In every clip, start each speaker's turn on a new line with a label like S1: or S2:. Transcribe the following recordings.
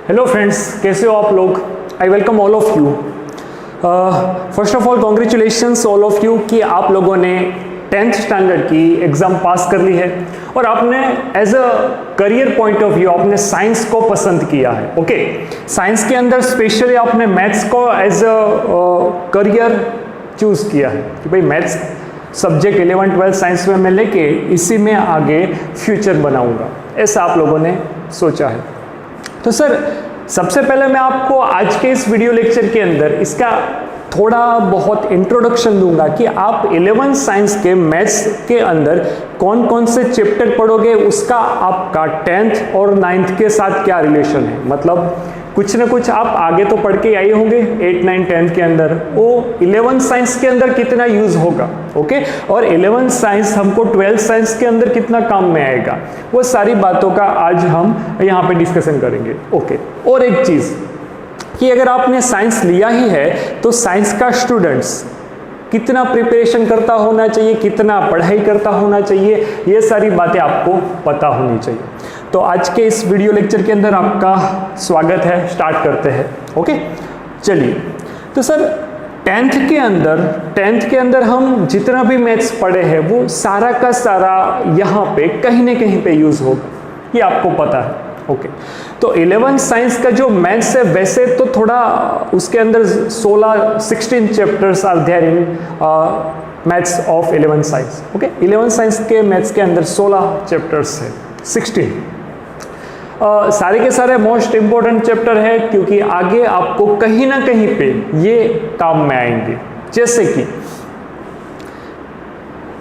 S1: Hello friends, कैसे हो आप लोग? I welcome all of you. First of all congratulations all of you कि आप लोगों ने 10th स्टैंडर्ड की एग्ज़ाम पास कर ली है और आपने as a career point of view आपने साइंस को पसंद किया है। ओके, साइंस के अंदर स्पेशली आपने मैथ्स को एज अ करियर चूज़ किया है कि भाई maths subject 11th 12th science में मैं लेके इसी में आगे फ्यूचर बनाऊंगा, ऐसा आप लोगों ने सोचा है। तो सर सबसे पहले मैं आपको आज के इस वीडियो लेक्चर के अंदर इसका थोड़ा बहुत इंट्रोडक्शन दूंगा कि आप 11th साइंस के मैथ्स के अंदर कौन कौन से चैप्टर पढ़ोगे, उसका आपका 10th और 9th के साथ क्या रिलेशन है। मतलब कुछ ना कुछ आप आगे तो पढ़ के आए होंगे 8, 9, 10 के अंदर, वो 11th साइंस के अंदर कितना यूज होगा। ओके, और 11th साइंस हमको 12th साइंस के अंदर कितना काम में आएगा, वो सारी बातों का आज हम यहाँ पे डिस्कशन करेंगे। ओके, और एक चीज कि अगर आपने साइंस लिया ही है तो साइंस का स्टूडेंट्स कितना प्रिपरेशन करता होना चाहिए, कितना पढ़ाई करता होना चाहिए, ये सारी बातें आपको पता होनी चाहिए। तो आज के इस वीडियो लेक्चर के अंदर आपका स्वागत है। स्टार्ट करते हैं। ओके, चलिए। तो सर 10th के अंदर हम जितना भी मैथ्स पढ़े हैं वो सारा का सारा यहाँ पे कहीं ना कहीं पे यूज होगा, ये आपको पता है। ओके, तो 11th साइंस का जो मैथ्स है वैसे तो थोड़ा उसके अंदर 16 chapters are there in maths of 11th science. Okay, 11th science के मैथ्स के अंदर 16 चैप्टर्स है, 16 सारे के सारे मोस्ट इंपॉर्टेंट चैप्टर है क्योंकि आगे आपको कहीं ना कहीं पे ये काम में आएंगे। जैसे कि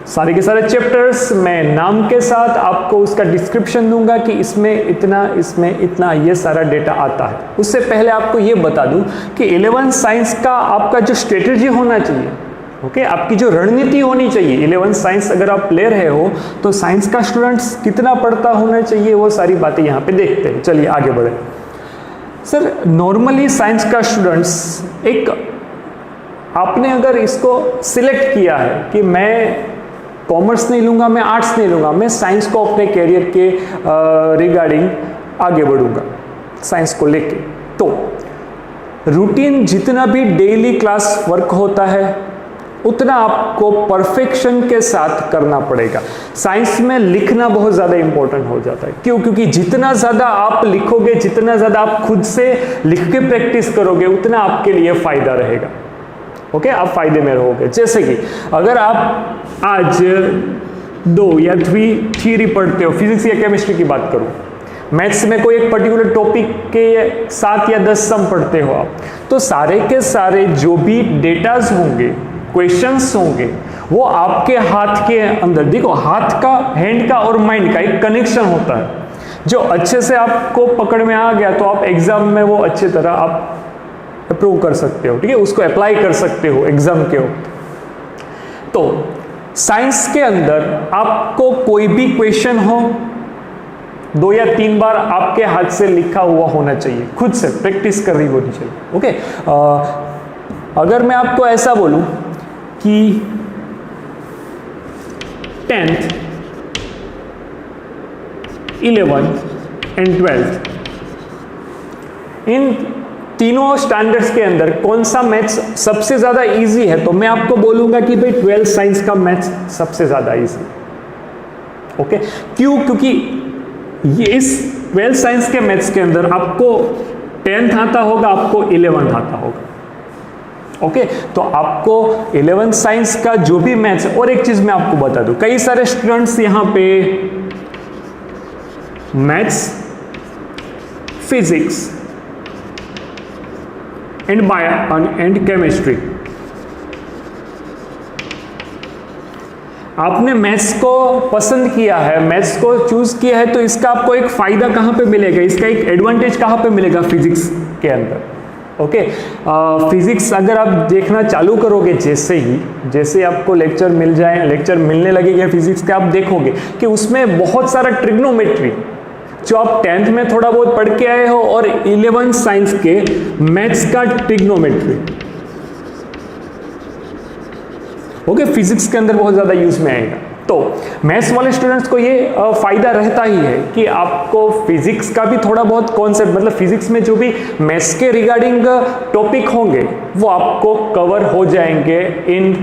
S1: सारे के सारे चैप्टर्स मैं नाम के साथ आपको उसका डिस्क्रिप्शन दूंगा कि इसमें इतना ये सारा डेटा आता है। उससे पहले आपको ये बता दूं कि 11th साइंस का आपका जो स्ट्रेटेजी होना चाहिए, ओके, आपकी जो रणनीति होनी चाहिए, 11th साइंस अगर आप ले रहे हो तो साइंस का स्टूडेंट्स कितना पढ़ता होना चाहिए, वो सारी बातें यहाँ पे देखते हैं। चलिए आगे बढ़े। सर नॉर्मली साइंस का स्टूडेंट्स एक, आपने अगर इसको सिलेक्ट किया है कि मैं कॉमर्स नहीं लूंगा, मैं आर्ट्स नहीं लूंगा, मैं साइंस को अपने कैरियर के रिगार्डिंग आगे बढ़ूंगा साइंस को लेके, तो रूटीन जितना भी डेली क्लास वर्क होता है उतना आपको परफेक्शन के साथ करना पड़ेगा। साइंस में लिखना बहुत ज़्यादा इंपॉर्टेंट हो जाता है। क्यों? क्योंकि जितना ज़्यादा आप लिखोगे, जितना ज़्यादा आप खुद से लिख के प्रैक्टिस करोगे, उतना आपके लिए फ़ायदा रहेगा। ओके, आप फायदे में रहोगे। जैसे कि अगर आप आज 2 या 3 थियरी पढ़ते हो, फिजिक्स या केमिस्ट्री की बात करूँ, मैथ्स में कोई एक पर्टिकुलर टॉपिक के 7 या 10 सम पढ़ते हो आप, तो सारे के सारे जो भी डेटाज होंगे, क्वेश्चंस होंगे, वो आपके हाथ के अंदर, देखो हाथ का, हैंड का और माइंड का एक कनेक्शन होता है जो अच्छे से आपको पकड़ में आ गया तो आप एग्जाम में वो अच्छी तरह आप अप्रूव कर सकते हो। ठीक है, उसको अप्लाई कर सकते हो एग्जाम के वक्त। तो साइंस के अंदर आपको कोई भी क्वेश्चन हो, 2 या 3 बार आपके हाथ से लिखा हुआ होना चाहिए, खुद से प्रैक्टिस कर रही होनी चाहिए। ओके, अगर मैं आपको ऐसा बोलूं कि 10th, 11th एंड 12th इन तीनों स्टैंडर्ड्स के अंदर कौन सा मैथ्स सबसे ज्यादा इजी है, तो मैं आपको बोलूंगा कि भाई 12th साइंस का मैथ्स सबसे ज्यादा इजी। ओके, क्यों? क्योंकि ये इस 12th साइंस के मैथ्स के अंदर आपको 10th आता होगा, आपको 11th आता होगा। ओके, तो आपको 11th साइंस का जो भी मैथ्स, और एक चीज मैं आपको बता दूं, कई सारे स्टूडेंट्स यहां पे maths, physics and bio and chemistry, आपने मैथ्स को पसंद किया है, मैथ्स को चूज किया है, तो इसका आपको एक फायदा कहां पे मिलेगा, इसका एक एडवांटेज कहां पे मिलेगा? फिजिक्स के अंदर। ओके, फिजिक्स अगर आप देखना चालू करोगे, जैसे आपको लेक्चर मिल जाए, लेक्चर मिलने लगेगा फिजिक्स के, आप देखोगे कि उसमें बहुत सारा ट्रिग्नोमेट्री जो आप 10th में थोड़ा बहुत पढ़ के आए हो, और 11th साइंस के मैथ्स का ट्रिग्नोमेट्री, ओके, फिजिक्स के अंदर बहुत ज्यादा यूज में आएगा। तो मैथ्स वाले स्टूडेंट्स को ये फ़ायदा रहता ही है कि आपको फिजिक्स का भी थोड़ा बहुत कॉन्सेप्ट, मतलब फिजिक्स में जो भी मैथ्स के रिगार्डिंग टॉपिक होंगे वो आपको कवर हो जाएंगे in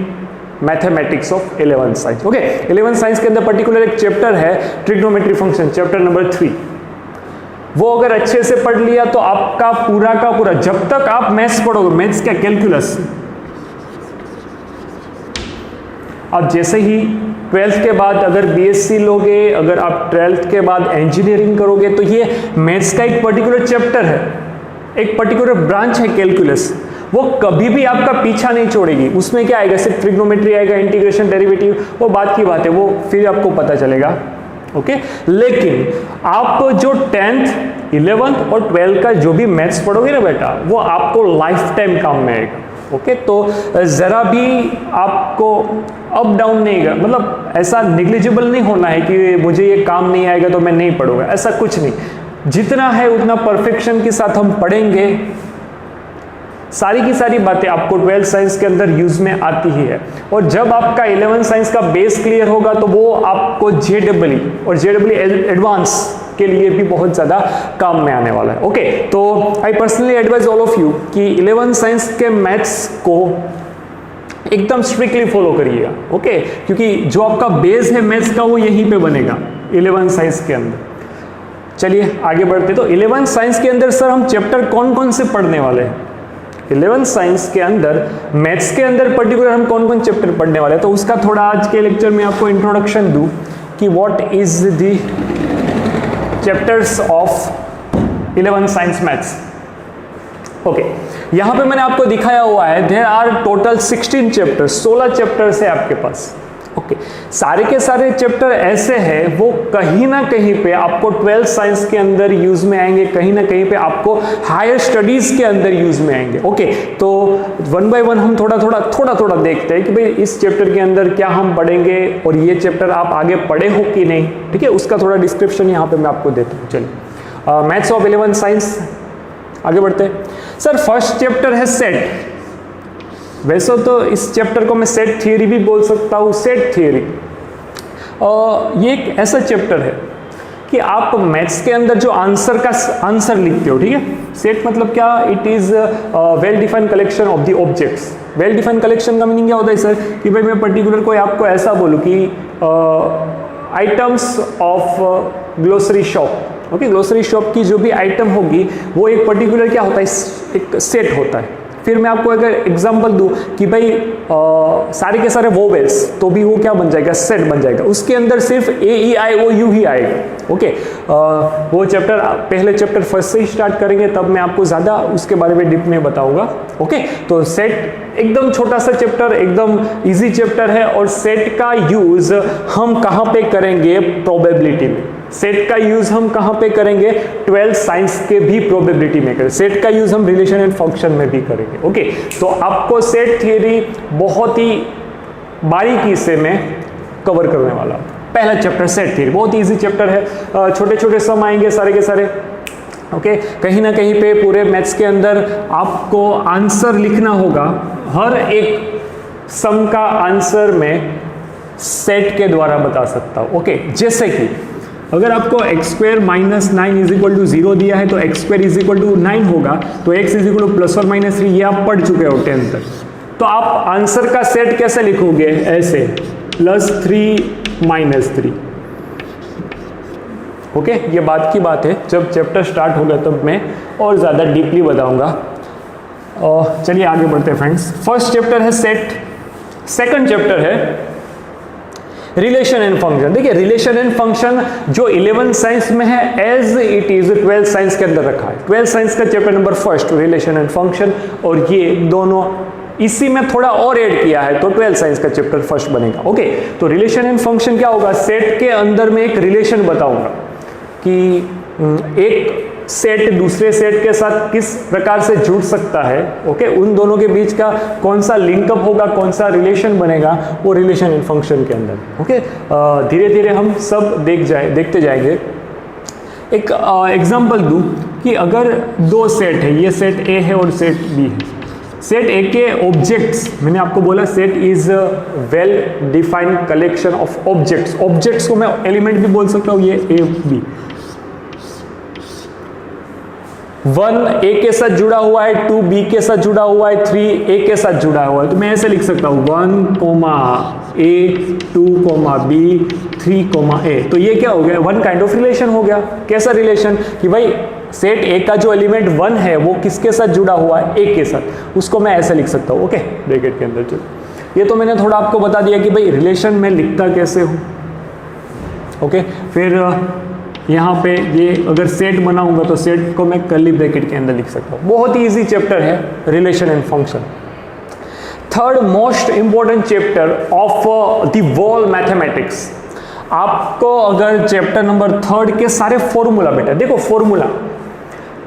S1: mathematics of 11th science. Okay, 11th science के अंदर पर्टिकुलर एक चैप्टर है ट्रिग्नोमेट्री फंक्शन, चैप्टर नंबर 3। वो अगर अच्छे से पढ़ लिया तो आपका पूरा का पूरा, जब तक आप मैथ्स पढ़ोगे, मैथ्स क्या, कैलकुलस, आप जैसे ही 12th के बाद अगर बीएससी लोगे, अगर आप 12th के बाद इंजीनियरिंग करोगे, तो ये मैथ्स का एक पर्टिकुलर चैप्टर है, एक पर्टिकुलर ब्रांच है कैलकुलस, वो कभी भी आपका पीछा नहीं छोड़ेगी। उसमें क्या आएगा, सिर्फ ट्रिग्नोमेट्री आएगा, इंटीग्रेशन, डेरिवेटिव, वो बात की बात है, वो फिर आपको पता चलेगा। ओके, लेकिन आप जो 10th, 11th और 12th का जो भी मैथ्स पढ़ोगे ना बेटा, वो आपको लाइफ टाइम काम में आएगा। ओके, तो ज़रा भी आपको अप डाउन नहीं, मतलब ऐसा निग्लिजिबल नहीं होना है कि मुझे ये काम नहीं आएगा तो मैं नहीं पढ़ूंगा, ऐसा कुछ नहीं। जितना है उतना परफेक्शन के साथ हम पढ़ेंगे, सारी की सारी बातें आपको 12th साइंस के अंदर यूज में आती ही है। और जब आपका 11th साइंस का बेस क्लियर होगा तो वो आपको JEE और JEE एडवांस के लिए भी बहुत ज़्यादा काम में आने वाला है। ओके, तो I personally advise all of you कि 11th साइंस के मैथ्स को एकदम स्ट्रिक्टली फॉलो करिएगा। ओके, क्योंकि जो आपका बेस है मैथ्स का वो यहीं पे बनेगा 11th साइंस के अंदर। चलिए आगे बढ़ते। तो 11th साइंस के अंदर सर हम चैप्टर कौन कौन से पढ़ने वाले हैं? 11th साइंस के अंदर मैथ्स के अंदर पर्टिकुलर हम कौन कौन चैप्टर पढ़ने वाले हैं, तो उसका थोड़ा आज के लेक्चर में आपको इंट्रोडक्शन दूं कि what is the chapters of 11th science maths. Okay, यहाँ पे मैंने आपको दिखाया हुआ है there are total 16 chapters, 16 chapters है आपके पास। ओके, सारे के सारे चैप्टर ऐसे हैं वो कहीं ना कहीं पे आपको 12th साइंस के अंदर यूज में आएंगे, कहीं ना कहीं पे आपको हायर स्टडीज के अंदर यूज में आएंगे। ओके, तो वन बाय वन हम थोड़ा थोड़ा देखते हैं कि भाई इस चैप्टर के अंदर क्या हम पढ़ेंगे और ये चैप्टर आप आगे पढ़े हो कि नहीं। ठीक है, उसका थोड़ा डिस्क्रिप्शन यहाँ पे मैं आपको देता हूँ। चलिए, मैथ्स ऑफ 11th साइंस आगे बढ़ते हैं। सर फर्स्ट चैप्टर है सेट। वैसे तो इस चैप्टर को मैं सेट थियरी भी बोल सकता हूँ, सेट थियरी। ये एक ऐसा चैप्टर है कि आप मैथ्स के अंदर जो आंसर लिखते हो, ठीक है, सेट मतलब क्या, it is well defined collection of the objects. Well defined collection का मीनिंग क्या होता है सर, कि भाई मैं पर्टिकुलर कोई आपको ऐसा बोलूँ कि items of grocery shop. Okay, grocery shop की जो भी आइटम होगी वो एक पर्टिकुलर क्या होता है, एक सेट होता है। फिर मैं आपको अगर एग्जांपल दूं कि भाई सारे के सारे वोवेल्स, तो भी वो क्या बन जाएगा, सेट बन जाएगा। उसके अंदर सिर्फ AEIOU ही आएगा। ओके, वो चैप्टर पहले चैप्टर फर्स्ट से ही स्टार्ट करेंगे, तब मैं आपको ज़्यादा उसके बारे में डीप में बताऊंगा। ओके, तो सेट एकदम छोटा सा चैप्टर, एकदम इजी चैप्टर है। और सेट का यूज हम कहाँ पे करेंगे, प्रोबेबिलिटी में। सेट का यूज हम कहाँ पे करेंगे, 12th साइंस के भी प्रोबेबिलिटी में करेंगे। सेट का यूज हम रिलेशन एंड फंक्शन में भी करेंगे। ओके, तो आपको सेट थियरी बहुत ही बारीकी से मैं कवर करने वाला हूँ। पहला चैप्टर सेट थियरी, बहुत इजी चैप्टर है, छोटे छोटे सम आएंगे सारे के सारे। ओके, कहीं ना कहीं पे पूरे मैथ्स के अंदर आपको आंसर लिखना होगा। हर एक सम का आंसर मैं सेट के द्वारा बता सकता हूँ। ओके, जैसे कि अगर आपको x² - 9 = 0 दिया है तो x² = 9 होगा, तो x ±3, ये आप पढ़ चुके हो 10th तक। तो आप आंसर का सेट कैसे लिखोगे, ऐसे +3 - 3। ओके, ये बात की बात है, जब चैप्टर स्टार्ट होगा तब मैं और ज़्यादा डीपली बताऊंगा। चलिए आगे बढ़ते हैं फ्रेंड्स। फर्स्ट चैप्टर है सेट, सेकंड चैप्टर है रिलेशन एंड फंक्शन। देखिए, रिलेशन एंड फंक्शन जो 11th साइंस में है as it is 12th science के अंदर रखा है। 12th साइंस का chapter number first relation and function, और ये दोनों इसी में थोड़ा और ऐड किया है तो 12th साइंस का चैप्टर फर्स्ट बनेगा। ओके, तो रिलेशन एंड फंक्शन क्या होगा, सेट के अंदर में एक रिलेशन बताऊंगा कि एक सेट दूसरे सेट के साथ किस प्रकार से जुड़ सकता है। ओके, उन दोनों के बीच का कौन सा लिंकअप होगा, कौन सा रिलेशन बनेगा, वो रिलेशन एंड फंक्शन के अंदर। ओके, धीरे धीरे हम सब देखते जाएंगे। एक एग्जांपल दूं कि अगर दो सेट है, ये सेट A है और सेट B है। सेट ए के ऑब्जेक्ट्स, मैंने आपको बोला set is well defined collection of objects. Objects को मैं एलिमेंट भी बोल सकता हूं, ये ए बी। 1 ए के साथ जुड़ा हुआ है, 2 बी के साथ जुड़ा हुआ है, 3 ए के साथ जुड़ा हुआ है, तो मैं ऐसे लिख सकता हूं 1 ए 2 बी 3 ए। तो ये क्या हो गया, वन काइंड ऑफ रिलेशन हो गया। कैसा रिलेशन कि भाई सेट ए का जो एलिमेंट 1 है वो किसके साथ जुड़ा हुआ है, ए के साथ, उसको मैं ऐसे लिख सकता हूं। ओके, ब्रैकेट के अंदर। चलो ये तो मैंने थोड़ा आपको बता दिया कि भाई रिलेशन में लिखता कैसे हूं। ओके, फिर यहाँ पे ये अगर सेट बनाऊंगा तो सेट को मैं कर्ली ब्रैकेट के अंदर लिख सकता हूँ। बहुत ही इजी चैप्टर है relation and function. Third most important chapter of the wall mathematics. आपको अगर चैप्टर नंबर 3 के सारे फॉर्मूला, बेटा देखो फॉर्मूला,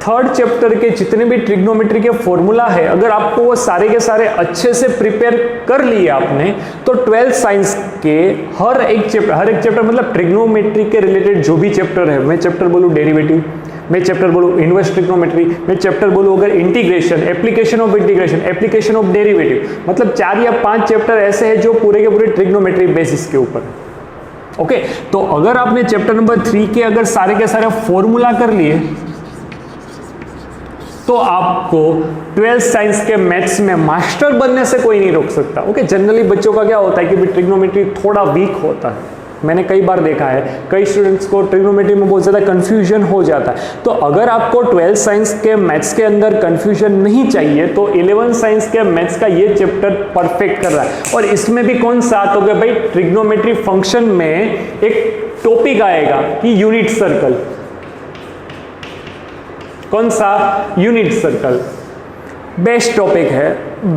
S1: 3rd चैप्टर के जितने भी ट्रिग्नोमेट्री के फॉर्मूला है, अगर आपको वो सारे के सारे अच्छे से प्रिपेयर कर लिए आपने, तो 12th साइंस के हर एक चैप्टर मतलब ट्रिग्नोमेट्री के रिलेटेड जो भी चैप्टर है, मैं चैप्टर बोलूँ डेरिवेटिव, मैं चैप्टर बोलूँ इनवर्स ट्रिग्नोमेट्री, मैं चैप्टर बोलूँ अगर integration, application of integration, application of derivative, मतलब 4 या 5 चैप्टर ऐसे हैं जो पूरे के पूरे ट्रिग्नोमेट्री बेसिस के ऊपर है। ओके, तो अगर आपने चैप्टर नंबर 3 के अगर सारे के सारे फॉर्मूला कर लिए तो आपको 12th साइंस के मैथ्स में मास्टर बनने से कोई नहीं रोक सकता। ओके, जनरली बच्चों का क्या होता है कि ट्रिग्नोमेट्री थोड़ा वीक होता है, मैंने कई बार देखा है, कई स्टूडेंट्स को ट्रिग्नोमेट्री में बहुत ज़्यादा कंफ्यूजन हो जाता है। तो अगर आपको 12th साइंस के मैथ्स के अंदर कंफ्यूजन नहीं चाहिए तो 11th साइंस के मैथ्स का ये चैप्टर परफेक्ट कर रहा है। और इसमें भी कौन सा तो भाई ट्रिग्नोमेट्री फंक्शन में एक टॉपिक आएगा कि यूनिट सर्कल। कौन सा, यूनिट सर्कल। बेस्ट टॉपिक है,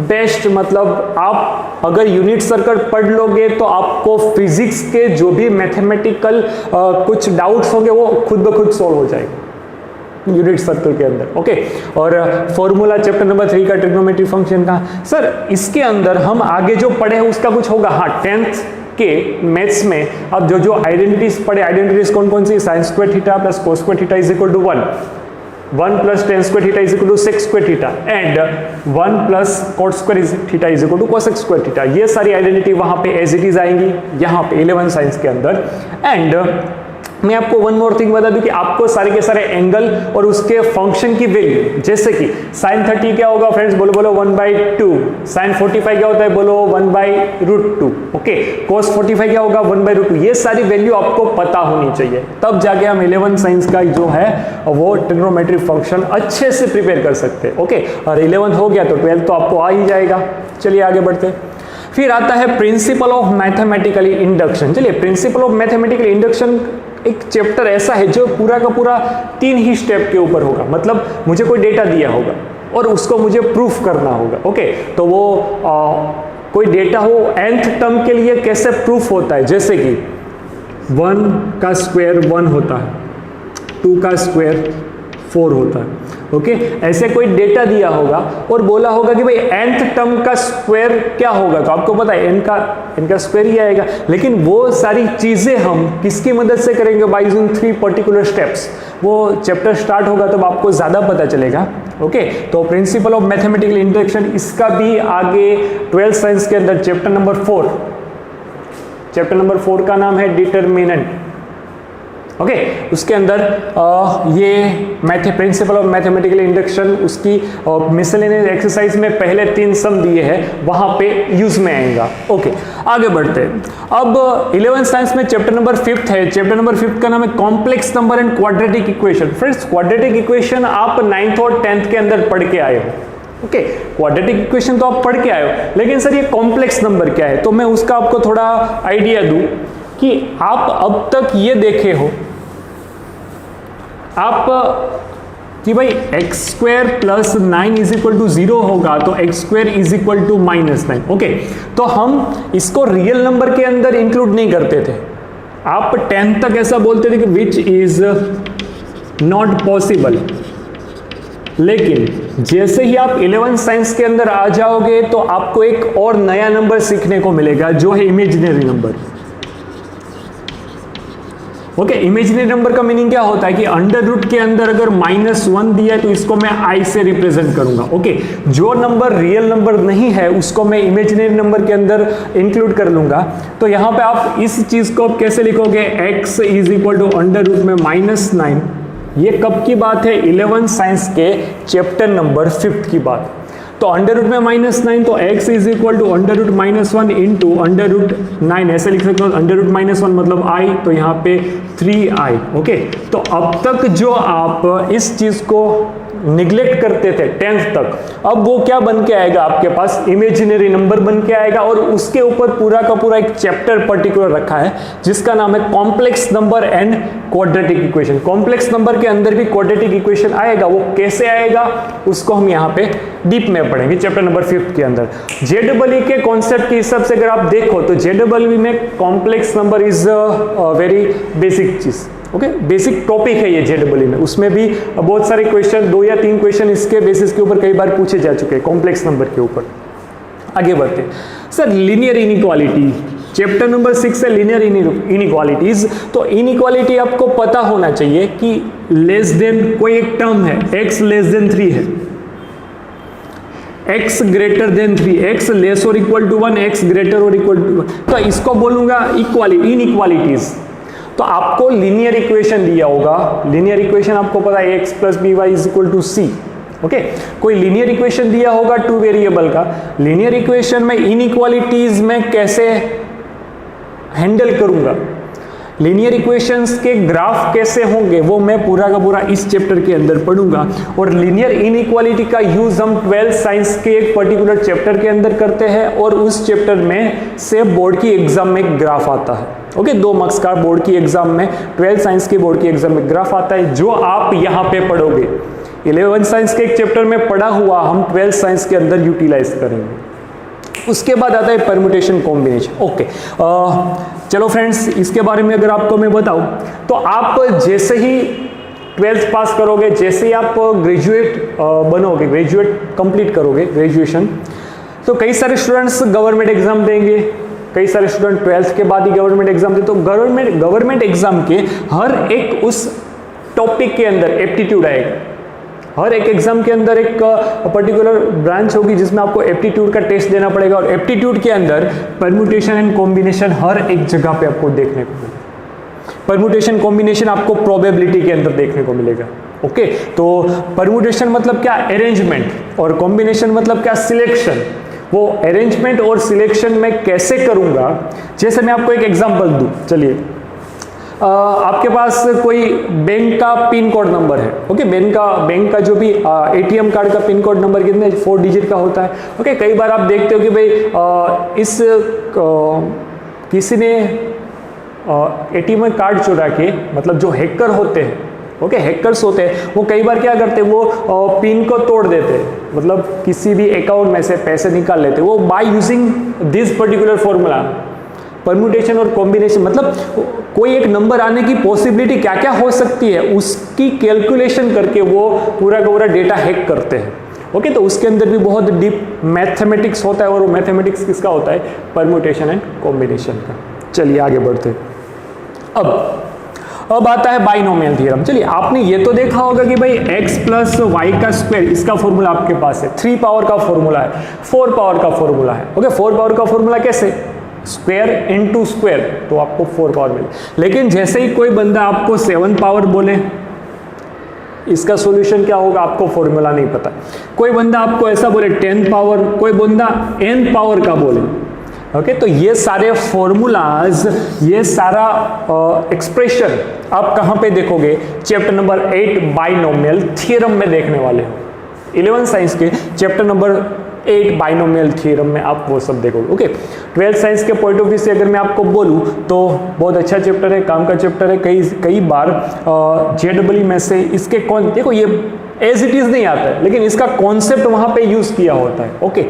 S1: बेस्ट मतलब आप अगर यूनिट सर्कल पढ़ लोगे तो आपको फिजिक्स के जो भी मैथमेटिकल कुछ डाउट्स होंगे वो खुद ब खुद सॉल्व हो जाएंगे यूनिट सर्कल के अंदर। ओके, और फॉर्मूला चैप्टर नंबर 3 का ट्रिग्नोमेट्री फंक्शन का, सर इसके अंदर हम आगे जो पढ़े हैं उसका कुछ होगा। हाँ, 10th के मैथ्स में अब जो आइडेंटिटीज पढ़े, आइडेंटिटीज कौन कौन सी, sine square theta plus cos square theta is equal to 1 plus tan square theta is equal to sec square theta and 1 plus cot square theta is equal to cosec square theta। ये सारी identity वहां पे as it is आएंगी यहाँ पे 11th science के अंदर। And मैं आपको वन मोर थिंग बता दूं कि आपको सारे के सारे एंगल और उसके फंक्शन की वैल्यू, जैसे कि sin 30 क्या होगा फ्रेंड्स, बोलो बोलो 1/2, sin 45 क्या होता है, बोलो 1/√2, ओके, cos 45 क्या होगा 1/√2। ये सारी वैल्यू आपको पता होनी चाहिए, तब जाके हम 11th साइंस का जो है वो ट्रिग्नोमेट्री फंक्शन अच्छे से प्रिपेयर कर सकते हैं। ओके, और 11th हो गया तो 12th तो आपको आ ही जाएगा। चलिए आगे बढ़ते हैं। फिर आता है प्रिंसिपल ऑफ मैथमेटिकली इंडक्शन। चलिए, प्रिंसिपल ऑफ मैथमेटिकल इंडक्शन एक चैप्टर ऐसा है जो पूरा का पूरा 3 ही स्टेप के ऊपर होगा। मतलब मुझे कोई डेटा दिया होगा और उसको मुझे प्रूफ करना होगा। ओके, तो वो कोई डेटा हो nth टर्म के लिए कैसे प्रूफ होता है, जैसे कि 1 का स्क्वायर 1 होता है, 2 का स्क्वायर 4 होता है। ओके, ऐसे कोई डेटा दिया होगा और बोला होगा कि भाई nth टर्म का स्क्वायर क्या होगा, तो आपको पता है n का स्क्वायर ही आएगा। लेकिन वो सारी चीजें हम किसकी मदद से करेंगे, बाय यूजिंग 3 पर्टिकुलर स्टेप्स। वो चैप्टर स्टार्ट होगा तब आपको ज्यादा पता चलेगा। ओके, तो प्रिंसिपल ऑफ मैथमेटिकल इंडक्शन, इसका भी आगे 12th साइंस के अंदर चैप्टर नंबर 4 का नाम है डिटरमिनेंट। ओके, उसके अंदर ये प्रिंसिपल ऑफ मैथमेटिकल इंडक्शन, उसकी मिसलेनियस एक्सरसाइज में पहले 3 सम दिए हैं, वहां पे यूज में आएगा। ओके, आगे बढ़ते हैं। अब 11th साइंस में चैप्टर नंबर 5 है। चैप्टर नंबर 5 का नाम है complex number and quadratic equation. Friends, quadratic equation आप 9th और 10th के अंदर पढ़ के आए हो। ओके, क्वाड्रेटिक इक्वेशन तो आप पढ़ के आए हो, लेकिन सर ये कॉम्प्लेक्स नंबर क्या है, तो मैं उसका आपको थोड़ा आइडिया दूं कि आप अब तक ये देखे हो आप कि भाई x square plus 9 is equal to 0 होगा तो x square is equal to -9। Okay, तो हम इसको रियल नंबर के अंदर इंक्लूड नहीं करते थे। आप 10th तक ऐसा बोलते थे कि विच इज नॉट पॉसिबल, लेकिन जैसे ही आप 11th साइंस के अंदर आ जाओगे तो आपको एक और नया नंबर सीखने को मिलेगा जो है imaginary number. Okay, imaginary number का मीनिंग क्या होता है कि अंडर रूट के अंदर अगर -1 दिया है तो इसको मैं i से रिप्रेजेंट करूंगा। ओके, जो नंबर रियल नंबर नहीं है उसको मैं इमेजिनरी नंबर के अंदर इंक्लूड कर लूंगा। तो यहां पे आप इस चीज को कैसे लिखोगे, x is equal to under root में -9। ये कब की बात है, 11 साइंस के चैप्टर नंबर 5 की बात। तो अंडर रूट में -9 तो x is equal to under root -1 into under root 9, ऐसे लिख सकते हो। अंडर रूट -1 मतलब i, तो यहाँ पे 3i। ओके, तो अब तक जो आप इस चीज को निग्लेक्ट करते थे 10th तक, अब वो क्या बन के आएगा आपके पास, इमेजिनरी नंबर बन के आएगा। और उसके ऊपर पूरा का पूरा एक चैप्टर पर्टिकुलर रखा है जिसका नाम है complex number and quadratic equation. Complex number के अंदर भी क्वाड्रेटिक इक्वेशन आएगा, वो कैसे आएगा उसको हम यहाँ पे डीप में पढ़ेंगे चैप्टर नंबर 5 के अंदर। जेडबलई के कॉन्सेप्ट के हिसाब से अगर आप देखो तो जेडबलई में complex number is very basic चीज। ओके, बेसिक टॉपिक है ये जेडबलई में। उसमें भी बहुत सारे क्वेश्चन, 2 या 3 क्वेश्चन इसके बेसिस के ऊपर कई बार पूछे जा चुके हैं कॉम्प्लेक्स नंबर के ऊपर। आगे बढ़ते हैं sir, linear inequality chapter number 6 है, लीनियर इनइक्वालिटीज। तो इनइक्वालिटी आपको पता होना चाहिए कि लेस देन कोई एक टर्म है, x लेस देन 3 है, x greater than 3, x less और इक्वल टू 1, x ग्रेटर और इक्वल टू 1, तो इसको बोलूंगा इनइक्वालिटीज। तो आपको लीनियर इक्वेशन दिया होगा, लीनियर इक्वेशन आपको पता है x plus B Y is equal to C. Okay, कोई लीनियर इक्वेशन दिया होगा 2 वेरिएबल का। लीनियर इक्वेशन में इनइक्वालिटीज में कैसे हैंडल करूंगा, लीनियर इक्वेशंस के ग्राफ कैसे होंगे, वो मैं पूरा का पूरा इस चैप्टर के अंदर पढ़ूंगा। और लीनियर इनइक्वालिटी का यूज हम 12th साइंस के एक पर्टिकुलर चैप्टर के अंदर करते हैं और उस चैप्टर में से बोर्ड की एग्जाम में एक ग्राफ आता है। ओके, 2 मार्क्स का बोर्ड की एग्जाम में, 12th साइंस की बोर्ड की एग्जाम में ग्राफ आता है जो आप यहाँ पे पढ़ोगे। 11th साइंस के एक चैप्टर में पढ़ा हुआ हम 12th साइंस के अंदर यूटिलाइज करेंगे। उसके बाद आता है परम्यूटेशन कॉम्बिनेशन। ओके, चलो फ्रेंड्स, इसके बारे में अगर आपको मैं बताऊं तो आप जैसे ही 12th पास करोगे, जैसे ही आप ग्रेजुएट बनोगे, ग्रेजुएट कंप्लीट करोगे ग्रेजुएशन, तो कई सारे स्टूडेंट्स गवर्नमेंट एग्जाम देंगे, कई सारे स्टूडेंट 12th के बाद ही गवर्नमेंट एग्जाम देते। तो गवर्नमेंट एग्जाम के हर एक उस टॉपिक के अंदर एप्टीट्यूड आएगा। हर एक एग्जाम के अंदर एक पर्टिकुलर ब्रांच होगी जिसमें आपको एप्टीट्यूड का टेस्ट देना पड़ेगा और एप्टीट्यूड के अंदर परम्यूटेशन एंड कॉम्बिनेशन हर एक जगह पे आपको देखने को मिलेगा। परम्यूटेशन कॉम्बिनेशन आपको प्रोबेबिलिटी के अंदर देखने को मिलेगा। ओके, तो परम्यूटेशन मतलब क्या, अरेंजमेंट, और कॉम्बिनेशन मतलब क्या, सिलेक्शन। वो अरेंजमेंट और सिलेक्शन मैं कैसे करूंगा, जैसे मैं आपको एक एग्जांपल दूं। चलिए, आपके पास कोई बैंक का पिन कोड नंबर है। ओके, बैंक का जो भी एटीएम कार्ड का पिन कोड नंबर कितने 4 डिजिट का होता है। ओके, कई बार आप देखते हो कि भाई किसी ने एटीएम कार्ड चुरा के, मतलब जो हैकर होते हैं, ओके, हैकर्स होते हैं, वो कई बार क्या करते हैं, वो पिन को तोड़ देते हैं, मतलब किसी भी अकाउंट में से पैसे निकाल लेते हैं, वो by using this particular formula. Permutation और कॉम्बिनेशन मतलब कोई एक नंबर आने की पॉसिबिलिटी क्या क्या हो सकती है उसकी कैलकुलेशन करके वो पूरा का पूरा डेटा हैक करते हैं। ओके, तो उसके अंदर भी बहुत डीप मैथमेटिक्स होता है और वो मैथमेटिक्स किसका होता है, परम्यूटेशन एंड कॉम्बिनेशन का। चलिए आगे बढ़ते हैं। अब आता है बाइनोमियल थ्योरम। चलिए, आपने ये तो देखा होगा कि भाई x प्लस वाई का स्क्वायर, इसका फॉर्मूला आपके पास है, 3 पावर का फॉर्मूला है, 4 पावर का फॉर्मूला है। ओके, 4 पावर का फॉर्मूला कैसे, स्क्वायर इनटू स्क्वायर, तो आपको 4 पावर मिले। लेकिन जैसे ही कोई बंदा आपको 7 पावर बोले, इसका सॉल्यूशन क्या होगा, आपको फॉर्मूला नहीं पता। कोई बंदा आपको ऐसा बोले 10 पावर, कोई बंदा n पावर का बोले। ओके, तो ये सारे फॉर्मूलाज, ये सारा एक्सप्रेशन आप कहाँ पे देखोगे, चैप्टर नंबर 8 बाइनोमियल थ्योरम में देखने वाले हो। 11th साइंस के चैप्टर नंबर 8 बाइनोमियल थ्योरम में आप वो सब देखोगे। ओके, 12th साइंस के पॉइंट ऑफ व्यू से अगर मैं आपको बोलूँ तो बहुत अच्छा चैप्टर है, काम का चैप्टर है। कई बार जेडबलई में से इसके देखो, ये एज इट इज नहीं आता है, लेकिन इसका कॉन्सेप्ट वहाँ पे यूज किया होता है। ओके,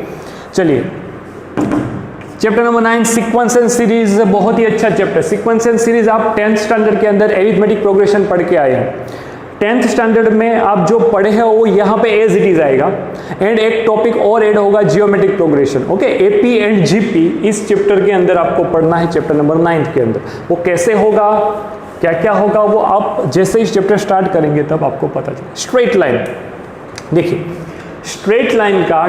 S1: चलिए, chapter number 9 sequence and series, बहुत ही अच्छा चैप्टर। सीक्वेंस एंड सीरीज आप 10th स्टैंडर्ड के अंदर एरिथमेटिक प्रोग्रेशन पढ़ के आए हैं। 10th स्टैंडर्ड में आप जो पढ़े हैं वो यहाँ पे एज इट इज आएगा। एंड एक टॉपिक और ऐड होगा, geometric progression. Okay, AP and GP इस चैप्टर के अंदर आपको पढ़ना है, चैप्टर नंबर 9 के अंदर। वो कैसे होगा क्या क्या होगा वो आप जैसे ही चैप्टर स्टार्ट करेंगे तब आपको पता चलेगा। स्ट्रेट लाइन, देखिए स्ट्रेट लाइन का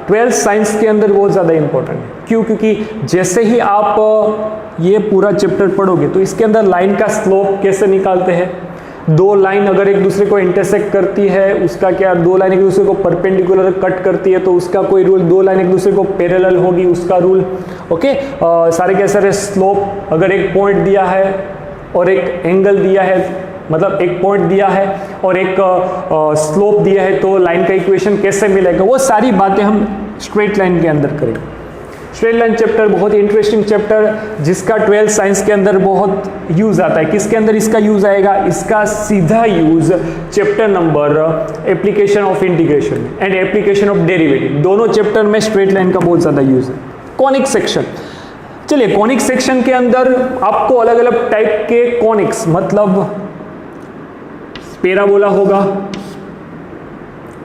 S1: 12th साइंस के अंदर बहुत ज़्यादा इंपॉर्टेंट है। क्यों? क्योंकि जैसे ही आप ये पूरा चैप्टर पढ़ोगे तो इसके अंदर लाइन का स्लोप कैसे निकालते हैं, दो लाइन अगर एक दूसरे को इंटरसेक्ट करती है उसका क्या, दो लाइन एक दूसरे को परपेंडिकुलर कट करती है तो उसका कोई रूल, दो लाइन एक दूसरे को पैरेलल होगी उसका रूल। ओके, सारे के सारे स्लोप, अगर एक पॉइंट दिया है और एक एंगल दिया है, मतलब एक पॉइंट दिया है और एक स्लोप दिया है तो लाइन का इक्वेशन कैसे मिलेगा, वो सारी बातें हम स्ट्रेट लाइन के अंदर करेंगे। स्ट्रेट लाइन चैप्टर बहुत ही इंटरेस्टिंग चैप्टर जिसका 12th साइंस के अंदर बहुत यूज आता है। किसके अंदर इसका यूज आएगा? इसका सीधा use chapter number application of integration and application of derivative, दोनों चैप्टर में स्ट्रेट लाइन का बहुत ज्यादा यूज है। कॉनिक सेक्शन, चलिए कॉनिक सेक्शन के अंदर आपको अलग अलग टाइप के कॉनिक्स, मतलब पैराबोला होगा,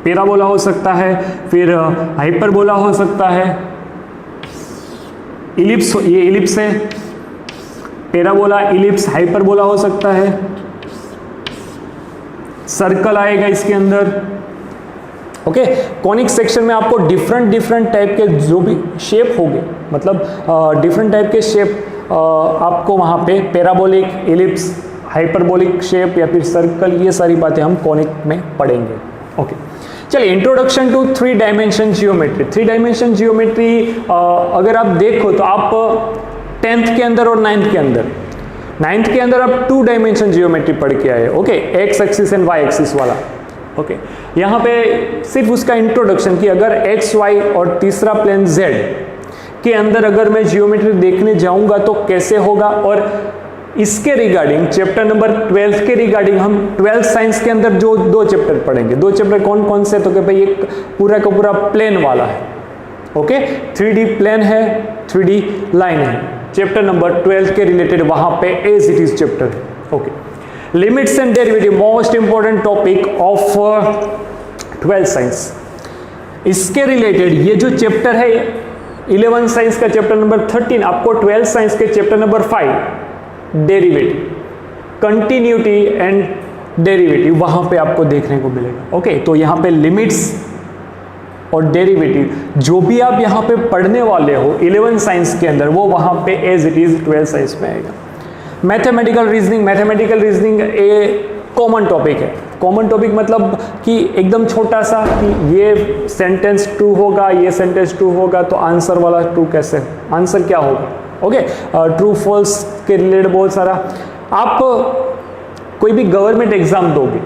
S1: पैराबोला हो सकता है, फिर हाइपरबोला हो सकता है, इलिप्स, ये इलिप्स है, पैराबोला, इलिप्स, हाइपरबोला हो सकता है, सर्कल आएगा इसके अंदर। ओके, कॉनिक सेक्शन में आपको डिफरेंट टाइप के जो भी शेप होंगे, मतलब डिफरेंट टाइप के शेप आपको वहाँ पे पैराबोलिक, इलिप्स, हाइपरबोलिक शेप या फिर सर्कल, ये सारी बातें हम कॉनिक में पढ़ेंगे। ओके, चलिए introduction to 3 dimension geometry. 3 dimension geometry अगर आप देखो तो आप 10th के अंदर और 9th के अंदर, 9th के अंदर आप 2 डायमेंशन जियोमेट्री पढ़ के आए। Okay, X axis and Y axis वाला। ओके, यहाँ पे सिर्फ उसका इंट्रोडक्शन कि अगर एक्स वाई और तीसरा प्लेन जेड के अंदर अगर मैं जियोमेट्री देखने जाऊंगा तो कैसे होगा, और इसके रिगार्डिंग चैप्टर नंबर 12 के रिगार्डिंग हम 12th साइंस के अंदर जो 2 चैप्टर पढ़ेंगे। 2 चैप्टर कौन कौन से? तो कि भाई एक पूरा का पूरा प्लेन वाला है, ओके, 3D प्लेन है, 3D लाइन है, चैप्टर नंबर 12 के रिलेटेड वहां पे एज इट इज चैप्टर है। Okay, limits and derivative, most important topic of 12th science. इसके रिलेटेड ये जो चैप्टर है 11th साइंस का चैप्टर नंबर 13 आपको 12th साइंस के chapter number 5 derivative, continuity and derivative वहां पे आपको देखने को मिलेगा। ओके, तो यहां पे लिमिट्स और डेरिवेटिव जो भी आप यहां पे पढ़ने वाले हो 11th साइंस के अंदर वो वहां पे as it is 12th science में आएगा। मैथमेटिकल रीजनिंग, मैथमेटिकल रीजनिंग ए कॉमन टॉपिक है। कॉमन टॉपिक मतलब कि एकदम छोटा सा कि ये सेंटेंस ट्रू होगा, ये सेंटेंस ट्रू होगा तो आंसर वाला ट्रू कैसे, आंसर क्या होगा। ओके, ट्रू फॉल्स के रिलेटेड बहुत सारा। आप कोई भी गवर्नमेंट एग्जाम दोगे,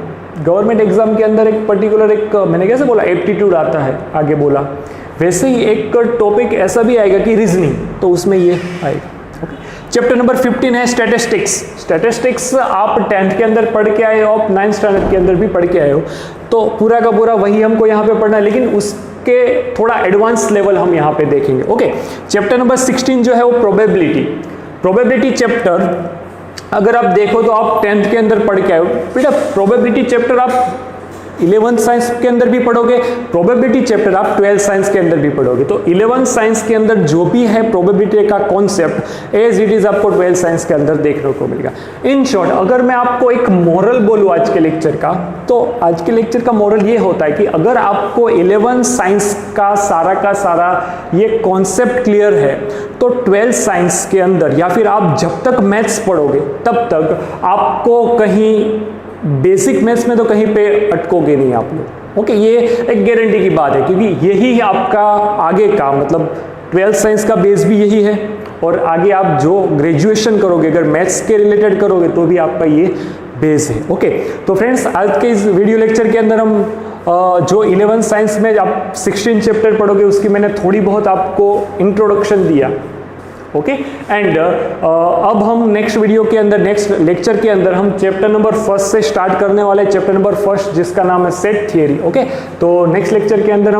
S1: गवर्नमेंट एग्जाम के अंदर एक पर्टिकुलर एक मैंने कैसे बोला एप्टीट्यूड आता है, आगे बोला, वैसे ही एक टॉपिक ऐसा भी आएगा कि रीजनिंग, तो उसमें ये आएगा। ओके, चैप्टर नंबर 15 है स्टैटिस्टिक्स। स्टैटिस्टिक्स आप 10th के अंदर पढ़ के आए हो, आप 9th स्टैंडर्ड के अंदर भी पढ़ के आए हो, तो पूरा का पूरा वही हमको यहाँ पे पढ़ना है, लेकिन उसके थोड़ा एडवांस लेवल हम यहाँ पे देखेंगे। ओके, चैप्टर नंबर 16 जो है वो प्रोबेबिलिटी। प्रोबेबिलिटी चैप्टर अगर आप देखो तो आप 10th के अंदर पढ़ के आए हो, बेटा प्रोबेबिलिटी चैप्टर आप 11th साइंस के अंदर भी पढ़ोगे, प्रोबेबिलिटी चैप्टर आप 12th साइंस के अंदर भी पढ़ोगे। तो 11th साइंस के अंदर जो भी है प्रोबेबिलिटी का कॉन्सेप्ट एज इट इज आपको 12th साइंस के अंदर देखने को मिलेगा। इन शॉर्ट अगर मैं आपको एक मोरल बोलूँ आज के लेक्चर का, तो आज के लेक्चर का मोरल ये होता है कि अगर आपको 11th साइंस का सारा ये कॉन्सेप्ट क्लियर है तो 12th साइंस के अंदर या फिर आप जब तक मैथ्स पढ़ोगे तब तक आपको कहीं बेसिक मैथ्स में तो कहीं पे अटकोगे नहीं आप लोग। ओके, ये एक गारंटी की बात है, क्योंकि यही आपका आगे का मतलब 12th साइंस का बेस भी यही है, और आगे आप जो ग्रेजुएशन करोगे अगर मैथ्स के रिलेटेड करोगे तो भी आपका ये बेस है। ओके, तो फ्रेंड्स आज के इस वीडियो लेक्चर के अंदर हम जो 11th साइंस में आप 16 चैप्टर पढ़ोगे उसकी मैंने थोड़ी बहुत आपको इंट्रोडक्शन दिया। ओके, एंड अब हम नेक्स्ट वीडियो के अंदर, नेक्स्ट लेक्चर के अंदर हम चैप्टर नंबर 1 से स्टार्ट करने वाले, चैप्टर नंबर 1 जिसका नाम है सेट थियरी। ओके, तो नेक्स्ट लेक्चर के अंदर हम